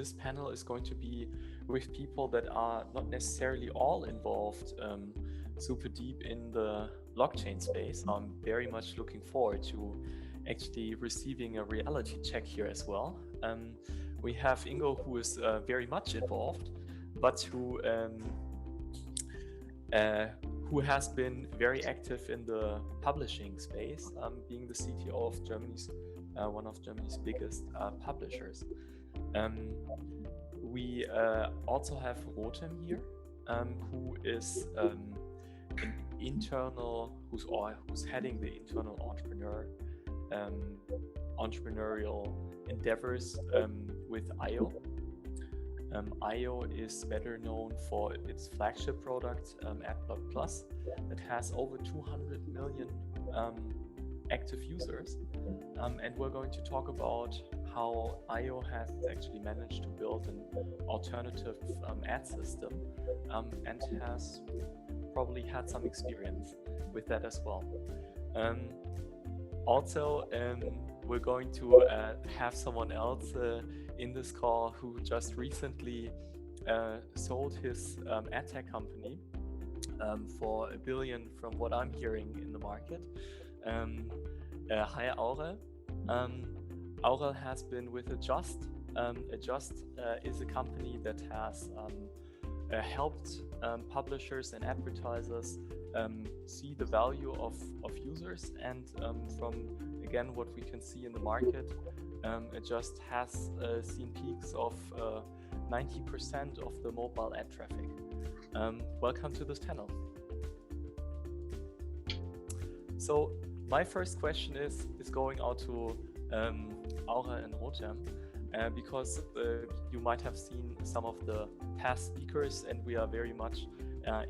this panel is going to be with people that are not necessarily all involved super deep in the blockchain space. I'm very much looking forward to actually receiving a reality check here as well. We have Ingo, who is very much involved, but who has been very active in the publishing space, being the CTO of Germany's one of Germany's biggest publishers. We also have Rotem here, who is an internal, who's heading the internal entrepreneurial endeavors with IO. IO is better known for its flagship product, AppLovin, that has over 200 million active users. And we're going to talk about how IO has actually managed to build an alternative ad system and has probably had some experience with that as well. Also, we're going to have someone else in this call who just recently sold his ad tech company for $1 billion from what I'm hearing in the market. Hi, Aurel. Aurel has been with Adjust. Adjust is a company that has helped publishers and advertisers see the value of users, and from again what we can see in the market, Adjust has seen peaks of 90% of the mobile ad traffic. Welcome to this panel. So my first question is going out to Aurel and Rotem, because you might have seen some of the past speakers, and we are very much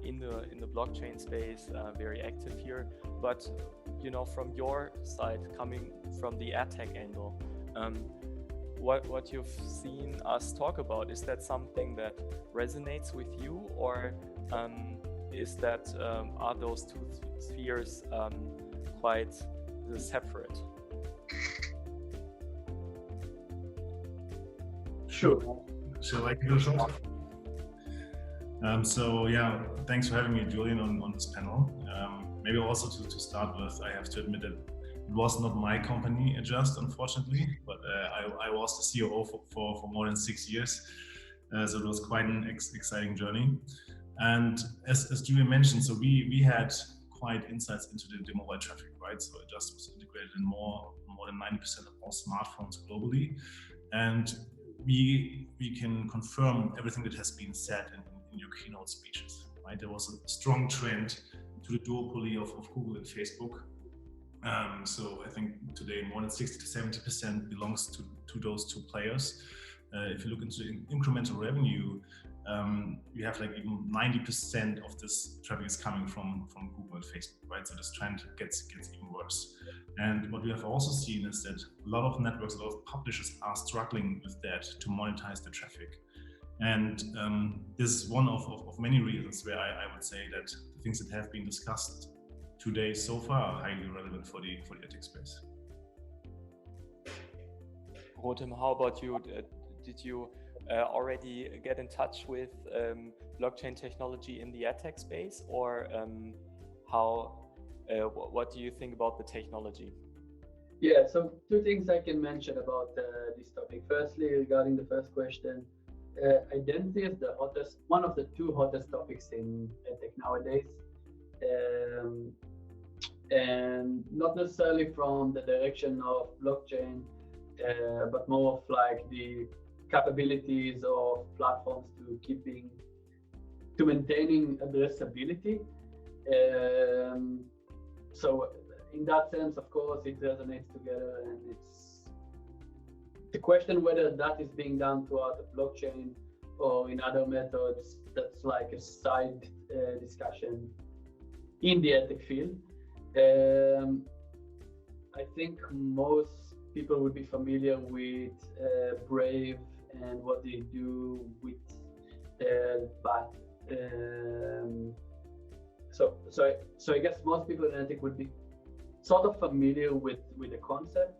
in the blockchain space, very active here. But you know, from your side, coming from the ad tech angle, what you've seen us talk about, is that something that resonates with you, or is that are those two spheres quite separate? Sure. Shall I go short? So yeah, thanks for having me, Julian, on this panel. Maybe also to start with, I have to admit that it was not my company, Adjust, unfortunately, but I was the COO for more than 6 years. So it was quite an exciting journey. And as Julian mentioned, so we had quite insights into the mobile traffic, right? So Adjust was integrated in more than 90% of all smartphones globally. And we can confirm everything that has been said in your keynote speeches, right? There was a strong trend to the duopoly of Google and Facebook. So I think today more than 60 to 70% belongs to those two players. If you look into incremental revenue, you have like even 90% of this traffic is coming from Google and Facebook, right? So this trend gets even worse. And what we have also seen is that a lot of networks, a lot of publishers are struggling with that to monetize the traffic. And this is one of many reasons where I would say that the things that have been discussed today so far are highly relevant for the ad tech space. Rotem, how about you? Did you already get in touch with blockchain technology in the ad tech space, or what do you think about the technology? Yeah, so two things I can mention about this topic. Firstly, regarding the first question, identity is one of the two hottest topics in ad tech nowadays, and not necessarily from the direction of blockchain, but more of like the capabilities of platforms to maintaining addressability. So in that sense, of course, it resonates together, and it's the question whether that is being done throughout the blockchain or in other methods. That's like a side discussion in the ad tech field. I think most people would be familiar with Brave and what they do with but so I guess most people in ad tech would be sort of familiar with the concept.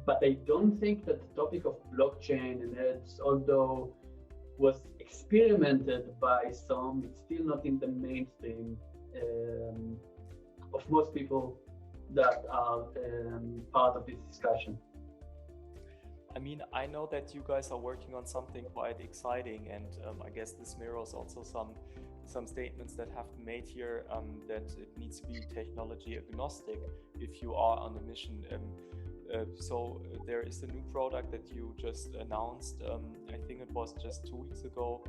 but I don't think that the topic of blockchain and ads, although was experimented by some, it's still not in the mainstream of most people that are part of this discussion. I mean, I know that you guys are working on something quite exciting, and I guess this mirrors also some statements that have been made here, that it needs to be technology agnostic if you are on a mission. So there is a new product that you just announced, I think it was just 2 weeks ago,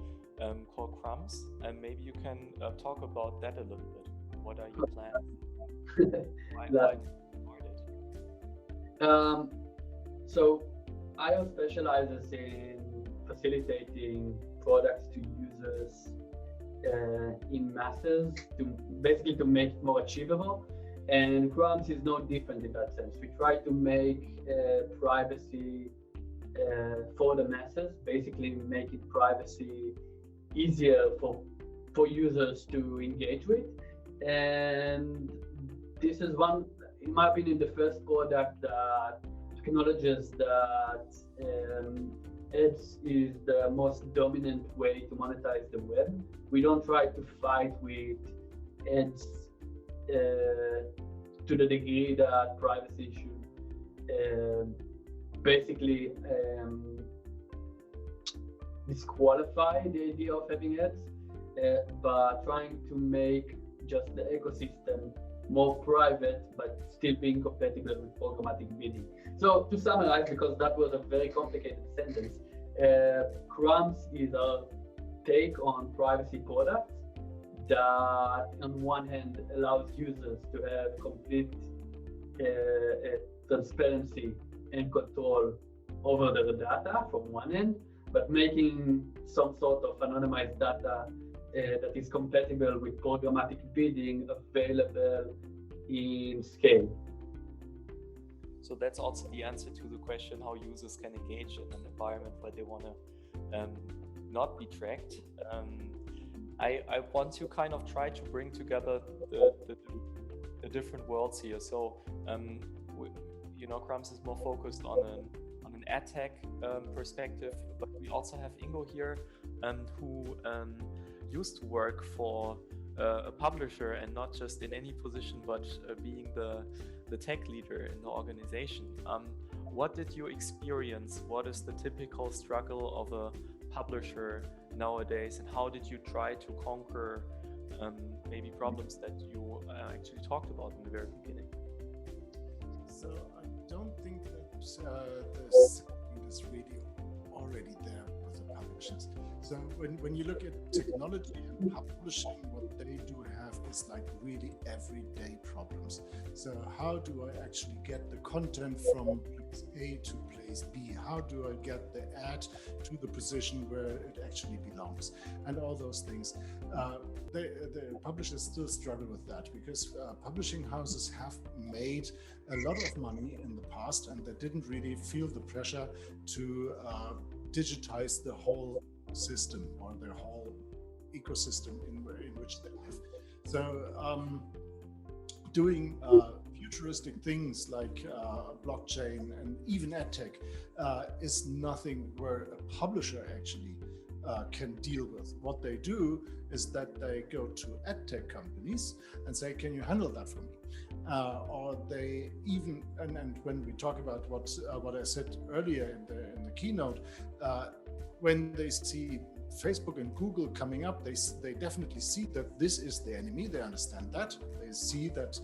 called Crumbs, and maybe you can talk about that a little bit. What are your plans? Why So IO specializes in facilitating products to users in masses, basically to make it more achievable. And Crumbs is no different in that sense. We try to make privacy for the masses, basically make it privacy easier for users to engage with. And this is one, in my opinion, the first product that acknowledges that ads is the most dominant way to monetize the web. We don't try to fight with ads to the degree that privacy should basically disqualify the idea of having ads, but trying to make just the ecosystem more private, but still being compatible with programmatic bidding. So to summarize, because that was a very complicated sentence, Crumbs is a take on privacy products that on one hand allows users to have complete transparency and control over their data from one end, but making some sort of anonymized data that is compatible with programmatic bidding available in scale. So that's also the answer to the question how users can engage in an environment where they want to not be tracked. I want to kind of try to bring together the different worlds here. So, you know, Crumbs is more focused on an ad tech perspective, but we also have Ingo here, who used to work for a publisher, and not just in any position, but being the tech leader in the organization. What did you experience? What is the typical struggle of a publisher nowadays, and how did you try to conquer maybe problems that you actually talked about in the very beginning? So I don't think that this is really already there with the publishers. So when you look at technology and publishing, what they do have is like really everyday problems. So how do I actually get the content from place A to place B? How do I get the ad to the position where it actually belongs? And all those things. The publishers still struggle with that, because publishing houses have made a lot of money in the past, and they didn't really feel the pressure to digitize the whole system or their whole ecosystem in which they live. So doing futuristic things like blockchain and even edtech is nothing where a publisher actually can deal with. What they do is that they go to edtech companies and say, can you handle that for me? Or they even, and when we talk about what I said earlier in the keynote, when they see Facebook and Google coming up, they definitely see that this is the enemy. They understand that. They see that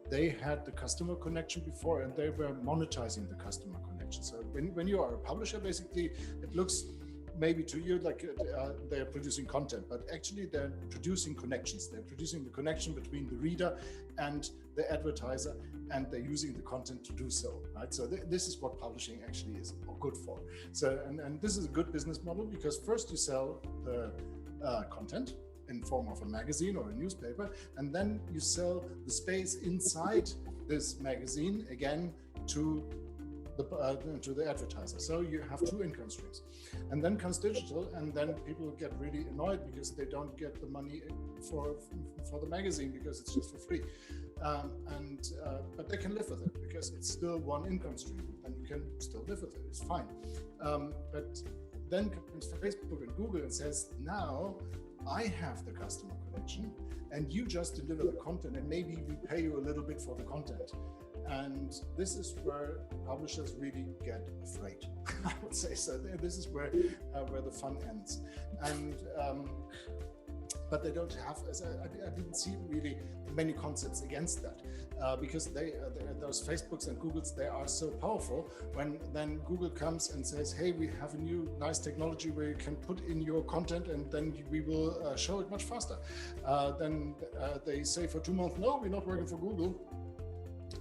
they had the customer connection before, and they were monetizing the customer connection. So when you are a publisher, basically, it looks maybe to you like they're producing content, but actually they're producing connections. They're producing the connection between the reader and the advertiser, and they're using the content to do so, right? So this is what publishing actually is good for. So, and this is a good business model, because first you sell the content in form of a magazine or a newspaper, and then you sell the space inside this magazine again to the advertiser. So you have two income streams. And then comes digital, and then people get really annoyed because they don't get the money for the magazine because it's just for free. But they can live with it because it's still one income stream, and you can still live with it. It's fine. But then comes Facebook and Google and says, now I have the customer connection, and you just deliver the content, and maybe we pay you a little bit for the content. And this is where publishers really get afraid, I would say. So this is where the fun ends. And but they don't have, I didn't see really many concepts against that, because those Facebooks and Googles, they are so powerful. When then Google comes and says, hey, we have a new nice technology where you can put in your content, and then we will show it much faster. Then they say for 2 months, no, we're not working for Google.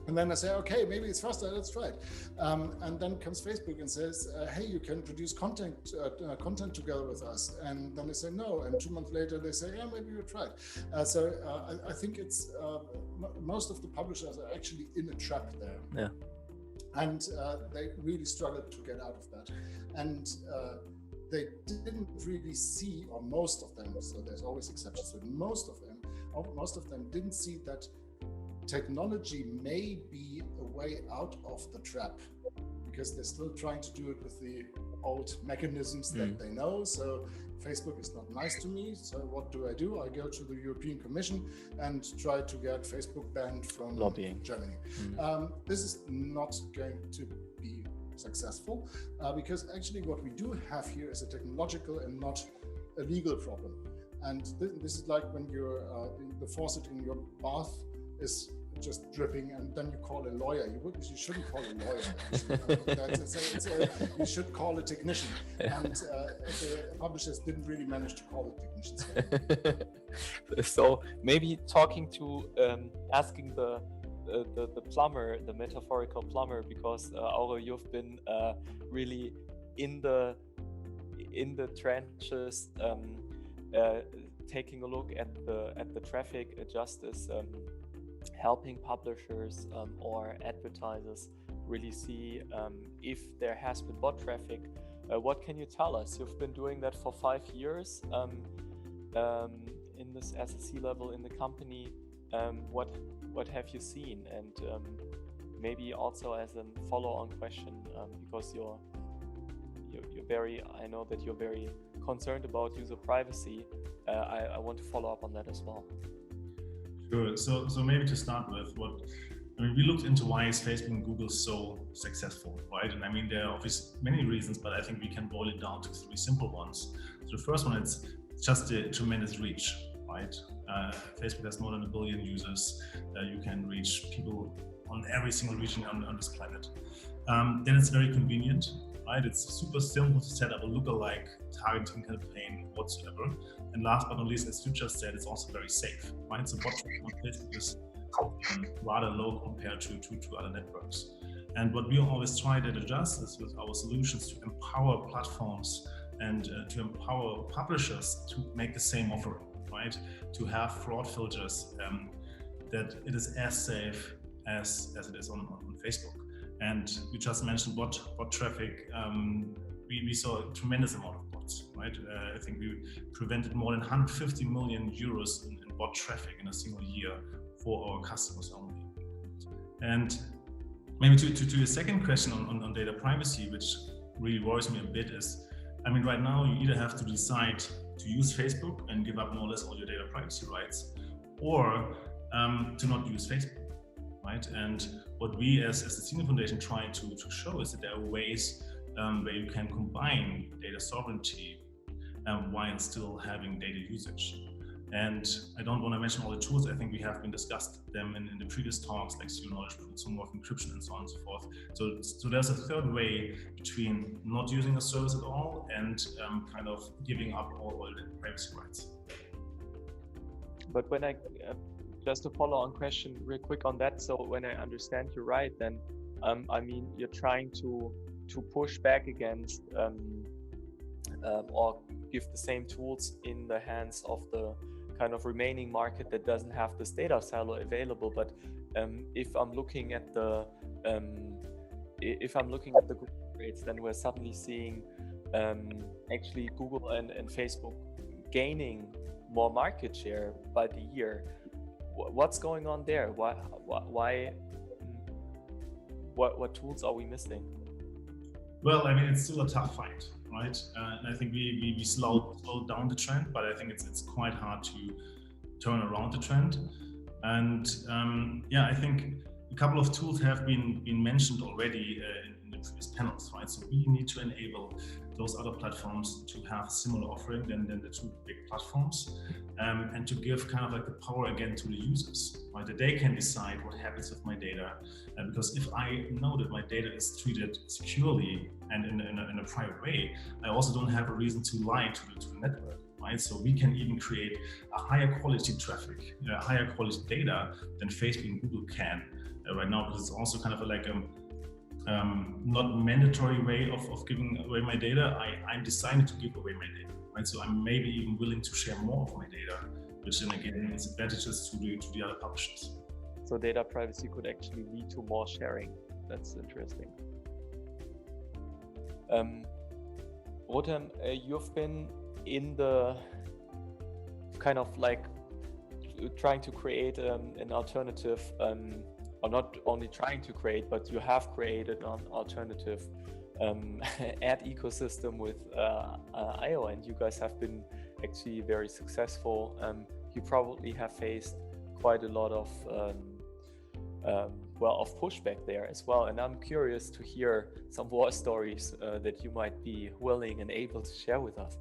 And then I say, okay, maybe it's faster, let's try it. And then comes Facebook and says, hey, you can produce content together with us. And then they say no. And 2 months later, they say, yeah, maybe we'll try it. So I think it's most of the publishers are actually in a trap there. Yeah. And they really struggled to get out of that. And they didn't really see, or most of them, so there's always exceptions, but most of them didn't see that technology may be a way out of the trap, because they're still trying to do it with the old mechanisms that they know. So Facebook is not nice to me, so what do? I go to the European Commission and try to get Facebook banned from lobbying Germany. This is not going to be successful, because actually what we do have here is a technological and not a legal problem. And this is like when you're the faucet in your bath is just dripping, and then you call a lawyer. You shouldn't call a lawyer. You should call a technician. And the publishers didn't really manage to call it technicians. So maybe talking to asking the plumber, the metaphorical plumber, because Aurel, you've been really in the trenches, taking a look at the traffic justice. Helping publishers or advertisers really see if there has been bot traffic. What can you tell us? You've been doing that for 5 years in this as a C-level in the company. What have you seen? And maybe also as a follow-on question, because you're very, I know that you're very concerned about user privacy. I want to follow up on that as well. Sure. So maybe to start with, we looked into why is Facebook and Google so successful, right? And I mean, there are obviously many reasons, but I think we can boil it down to 3 simple ones. So the first one, it's just a tremendous reach, right? Facebook has more than 1 billion users. You can reach people on every single region on this planet. Then it's very convenient, right? It's super simple to set up a lookalike targeting campaign whatsoever. And last but not least, as you just said, it's also very safe, right? So bot traffic on Facebook is rather low compared to other networks. And what we always try to adjust is with our solutions to empower platforms and to empower publishers to make the same offering, right? To have fraud filters that it is as safe as it is on Facebook. And you just mentioned bot traffic. We saw a tremendous amount of bots, right? I think we prevented more than 150 million euros in bot traffic in a single year for our customers only. And maybe to your second question on data privacy, which really worries me a bit, is, I mean, right now you either have to decide to use Facebook and give up more or less all your data privacy rights, or to not use Facebook, right? And what we as the SINE Foundation try to show is that there are ways where you can combine data sovereignty while still having data usage. And I don't want to mention all the tools. I think we have been discussed them in the previous talks, like zero knowledge proof, some more encryption, and so on and so forth. So there's a third way between not using a service at all and kind of giving up all the privacy rights. But when I just a follow-on question real quick on that. So when I understand you right, then I mean, you're trying to push back against or give the same tools in the hands of the kind of remaining market that doesn't have this data silo available. But if I'm looking at the if I'm looking at the Google rates, then we're suddenly seeing actually Google and Facebook gaining more market share by the year. What's going on there? Why what tools are we missing? Well, I mean, it's still a tough fight, right? And I think we slowed down the trend, but I think it's quite hard to turn around the trend. And yeah, I think a couple of tools have been mentioned already in the previous panels, right? So we need to enable those other platforms to have similar offering than the two big platforms, and to give kind of like the power again to the users, right? That they can decide what happens with my data, because if I know that my data is treated securely and in a private way, I also don't have a reason to lie to the network, right? So we can even create a higher quality traffic, higher quality data than Facebook and Google can right now, because it's also kind of like not mandatory way of giving away my data. I'm deciding to give away my data, right? So I'm maybe even willing to share more of my data, which then again is advantages to the other publishers. So data privacy could actually lead to more sharing. That's interesting. Rotem, you've been in the kind of like trying to create an alternative, or not only trying to create, but you have created an alternative ad ecosystem with IO, and you guys have been actually very successful. You probably have faced quite a lot of of pushback there as well, and I'm curious to hear some war stories that you might be willing and able to share with us.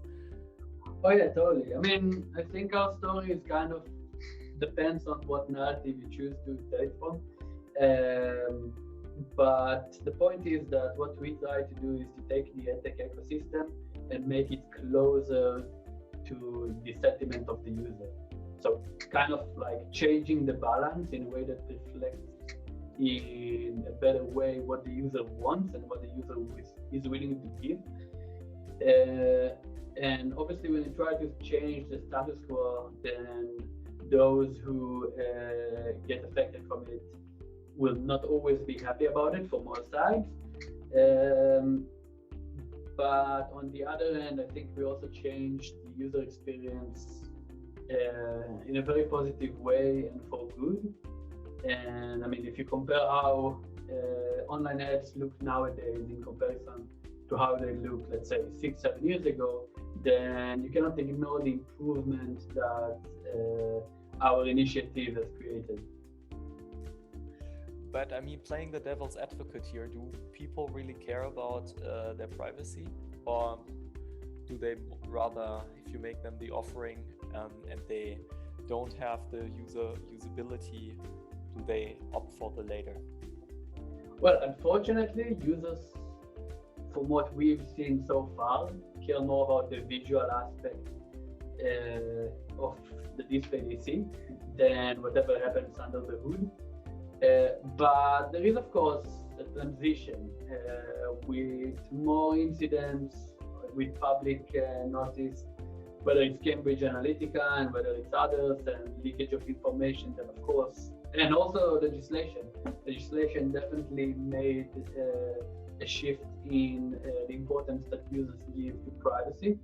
Oh yeah, totally. I mean, I think our story is kind of depends on what narrative you choose to tell it from. But the point is that what we try to do is to take the edtech ecosystem and make it closer to the sentiment of the user. So kind of like changing the balance in a way that reflects in a better way what the user wants and what the user is willing to give. And obviously when you try to change the status quo, then those who get affected from it will not always be happy about it from all sides. But on the other hand, I think we also changed the user experience in a very positive way and for good. And I mean, if you compare how online ads look nowadays in comparison to how they look, let's say 6-7 years ago, then you cannot ignore the improvement that our initiative has created. But I mean, playing the devil's advocate here, do people really care about their privacy, or do they rather, if you make them the offering and they don't have the usability, do they opt for the later? Well, unfortunately, users, from what we've seen so far, care more about the visual aspect of the display they see than whatever happens under the hood. But there is, of course, a transition with more incidents, with public notice, whether it's Cambridge Analytica and whether it's others, and leakage of information, then of course, and also legislation. Legislation definitely made a shift in the importance that users give to privacy.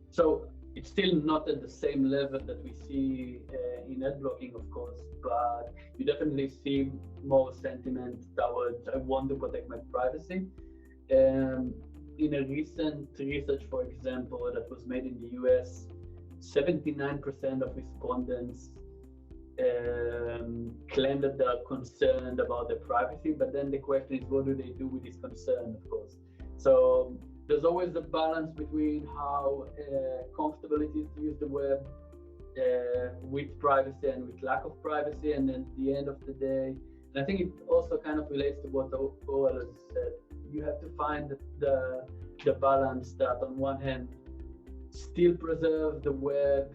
So it's still not at the same level that we see in ad blocking, of course, but you definitely see more sentiment towards I want to protect my privacy. In a recent research, for example, that was made in the US, 79% of respondents claim that they are concerned about their privacy, but then the question is, what do they do with this concern, of course? So there's always a balance between how comfortable it is to use the web with privacy and with lack of privacy, and then at the end of the day, and I think it also kind of relates to what Aurel has said, you have to find the balance that on one hand still preserve the web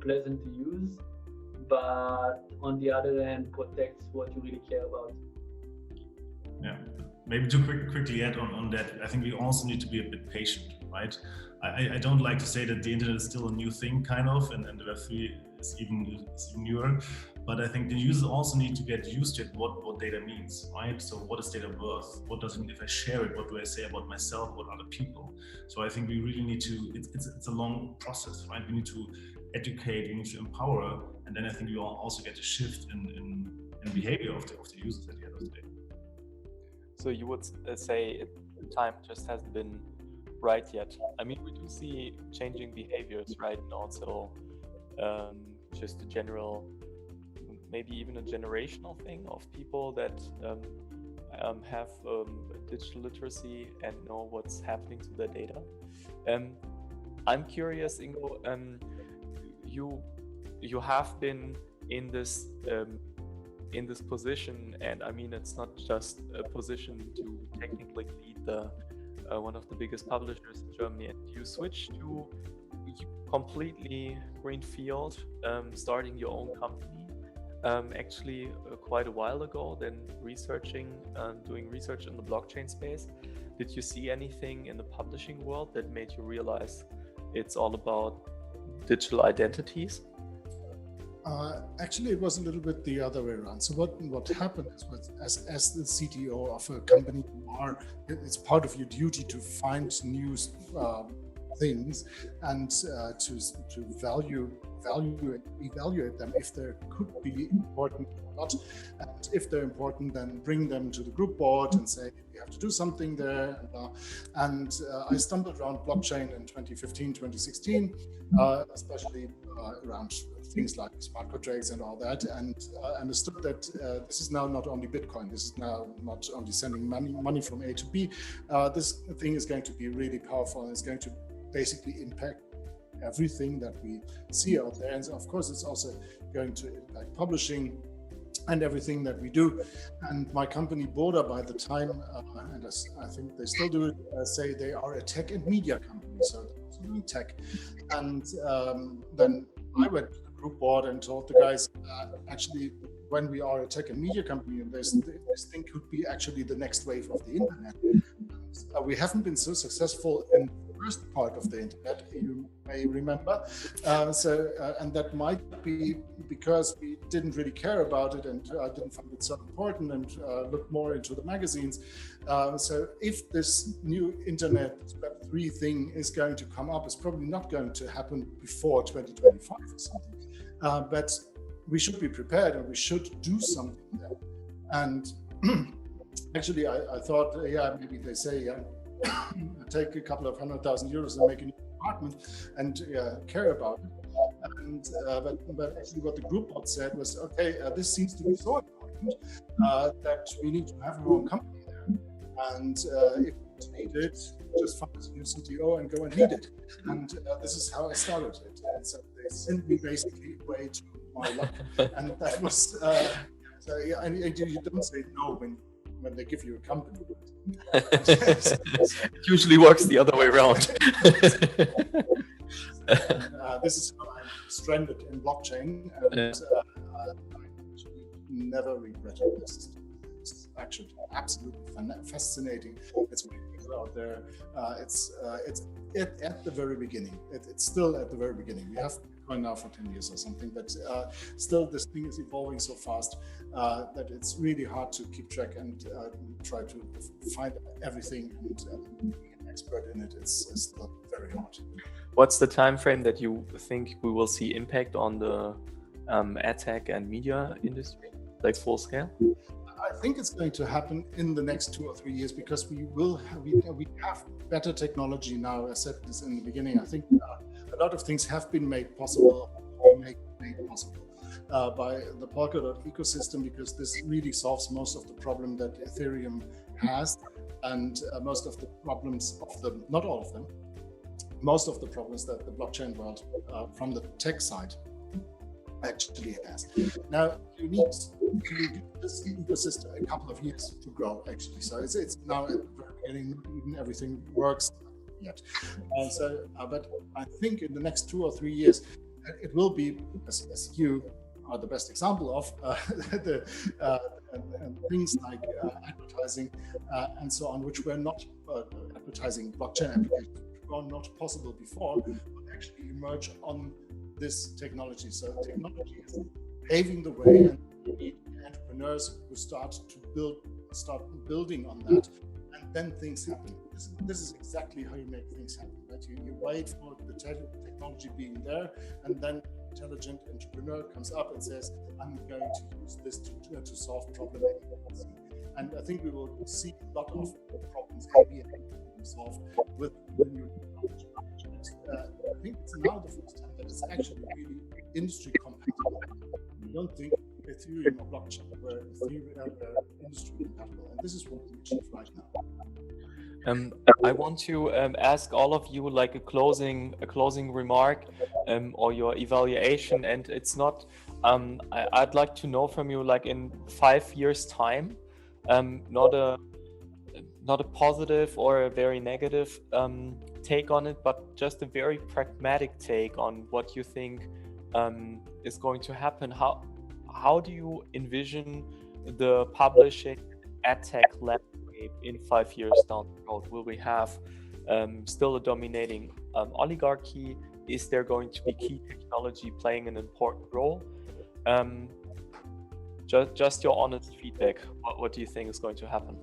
pleasant to use, but on the other hand protects what you really care about. Yeah, maybe to quickly add on that, I think we also need to be a bit patient, right? I don't like to say that the internet is still a new thing, kind of, and the web3 is even newer, But I think the users also need to get used to it, what data means, right? So what is data worth? What does it mean if I share it? What do I say about myself, about other people? So I think we really need to, it's a long process, right? We need to educate, we need to empower, and then I think we all also get a shift in behavior of the users at the end of the day. So you would say the time just hasn't been right yet. I mean, we do see changing behaviors, right? And also just a general, maybe even a generational thing of people that have digital literacy and know what's happening to their data. I'm curious, Ingo, you have been in this position, and I mean, it's not just a position to technically lead the one of the biggest publishers in Germany, and you switched to completely greenfield, starting your own company, actually quite a while ago, then doing research in the blockchain space. Did you see anything in the publishing world that made you realize it's all about digital identities? Actually, it was a little bit the other way around. So what happened is, as the CTO of a company, it's part of your duty to find new things and to evaluate them if they could be important or not. And if they're important, then bring them to the group board and say, we have to do something there. And I stumbled around blockchain in 2015, 2016, especially around things like smart contracts and all that, and understood that this is now not only Bitcoin, this is now not only sending money from A to B, this thing is going to be really powerful, and it's going to basically impact everything that we see out there. And of course, it's also going to impact publishing and everything that we do. And my company, Boda, by the time, and I think they still do it, say they are a tech and media company, so they're also doing tech. And then I went to the group board and told the guys, actually, when we are a tech and media company, and this thing could be actually the next wave of the internet. We haven't been so successful in the first part of the internet, you may remember. And that might be because we didn't really care about it and didn't find it so important and looked more into the magazines. So if this new internet, this web3 thing is going to come up, it's probably not going to happen before 2025 or something. But we should be prepared and we should do something there. And actually, I thought, maybe they say, take a couple of €100,000 and make a new apartment and care about it. And but actually, what the group board said was, okay, this seems to be so important that we need to have our own company there. And if it's needed, just find a new CTO and go and lead it. And this is how I started it. And so they sent me basically away to my luck, and that was. And you don't say no when they give you a company. It usually works the other way around. This is how I'm stranded in blockchain, and I actually never regretted this. It's actually absolutely fascinating. It's out there. It's at the very beginning. It's still at the very beginning. We have Bitcoin now for 10 years or something, but still this thing is evolving so fast that it's really hard to keep track and try to find everything and be an expert in it. It's still very hard. What's the time frame that you think we will see impact on the ad tech and media industry, like full scale? I think it's going to happen in the next 2 or 3 years because we have better technology now. I said this in the beginning. I think a lot of things have been made possible by the Polkadot ecosystem, because this really solves most of the problem that Ethereum has, and most of the problems not all of them, most of the problems that the blockchain world from the tech side actually has. Now you need to give this ecosystem a couple of years to grow, actually. So it's now at the very beginning, not even everything works yet. But I think in the next 2 or 3 years, it will be, as you are the best example of, things like advertising and so on, which were not advertising blockchain applications, which were not possible before, but actually emerge on this technology. So technology is paving the way, and you need entrepreneurs who start building on that, and then things happen. This is exactly how you make things happen, right? You wait for the technology being there, and then intelligent entrepreneur comes up and says, I'm going to use this to solve problem A. And I think we will see a lot of problems maybe solved with the new technology. I think it's now the first time that it's actually really industry compatible. I don't think Ethereum or blockchain were industry compatible, and this is what we achieve right now. I want to ask all of you like a closing remark or your evaluation, and it's not. I'd like to know from you, like in 5 years' time, not a positive or a very negative take on it, but just a very pragmatic take on what you think is going to happen. How do you envision the publishing ad tech landscape in 5 years down the road? Will we have still a dominating oligarchy? Is there going to be key technology playing an important role? Just your honest feedback. What do you think is going to happen?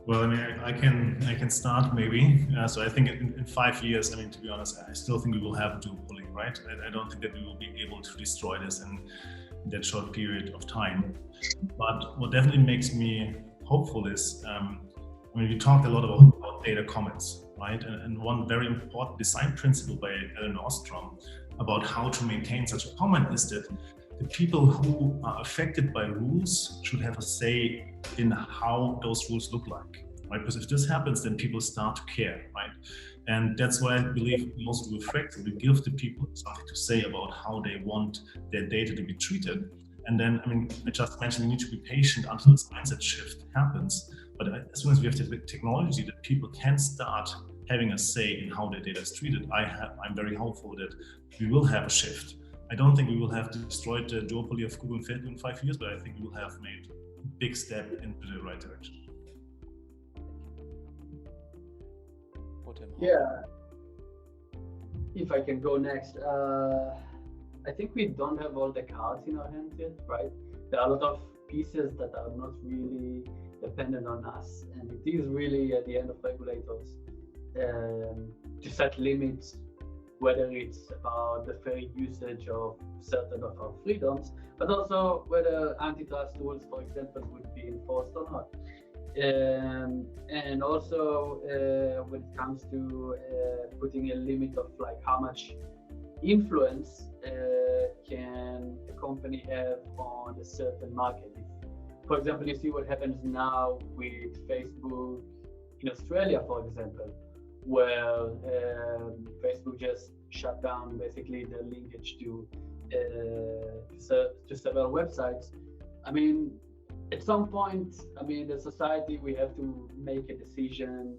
Well, I mean, I can start maybe. So I think in 5 years, I mean, to be honest, I still think we will have a duopoly, right? I don't think that we will be able to destroy this in that short period of time. But what definitely makes me hopeful is, I mean, we talked a lot about data commons, right? And one very important design principle by Alan Ostrom about how to maintain such a common is that the people who are affected by rules should have a say in how those rules look like, right? Because if this happens, then people start to care, right? And that's why I believe we also do with Fractal, we give the people something to say about how they want their data to be treated. And then, I mean, I just mentioned we need to be patient until this mindset shift happens. But as soon as we have the technology that people can start having a say in how their data is treated, I'm very hopeful that we will have a shift. I don't think we will have destroyed the duopoly of Google and Facebook in 5 years, but I think we will have made a big step into the right direction. Yeah. If I can go next, I think we don't have all the cards in our hands yet, right? There are a lot of pieces that are not really dependent on us, and it is really at the end of regulators to set limits, whether it's about the fair usage of certain of our freedoms, but also whether antitrust rules, for example, would be enforced or not. And also when it comes to putting a limit of like how much influence can a company have on a certain market. For example, you see what happens now with Facebook in Australia, for example, where Facebook just shut down basically the linkage to several websites. I mean, at some point, I mean, the society, we have to make a decision.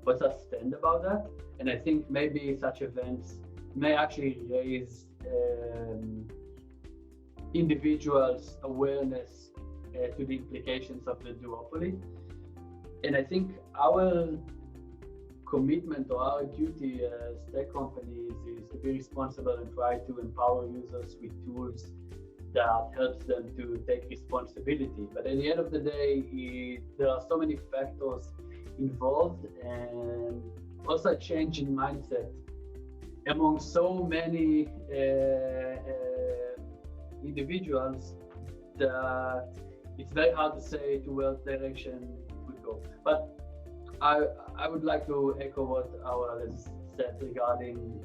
What's our stand about that? And I think maybe such events may actually raise individuals' awareness to the implications of the duopoly. And I think our commitment or our duty as tech companies is to be responsible and try to empower users with tools that helps them to take responsibility. But at the end of the day, there are so many factors involved, and also a change in mindset among so many individuals that it's very hard to say to what direction it would go. But I would like to echo what Aurel has said regarding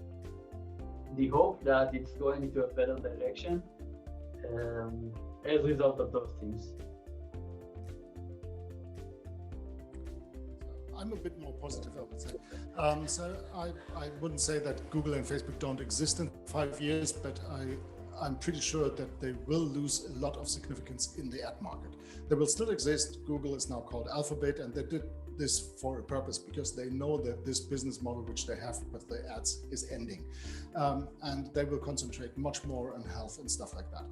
the hope that it's going into a better direction as a result of those things. I'm a bit more positive, I would say. So I wouldn't say that Google and Facebook don't exist in 5 years, but I'm pretty sure that they will lose a lot of significance in the ad market. They will still exist. Google is now called Alphabet, and they did this for a purpose because they know that this business model which they have with the ads is ending, and they will concentrate much more on health and stuff like that.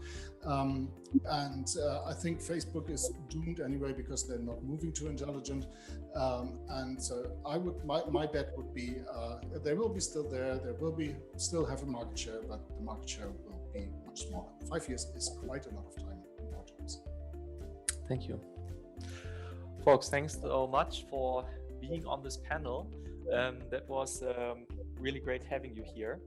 I think Facebook is doomed anyway because they're not moving too intelligent, and so my bet would be they will be still there. There will be still have a market share, but the market share will be much smaller. 5 years is quite a lot of time in our terms. Thank you. Folks, thanks so much for being on this panel. That was really great having you here.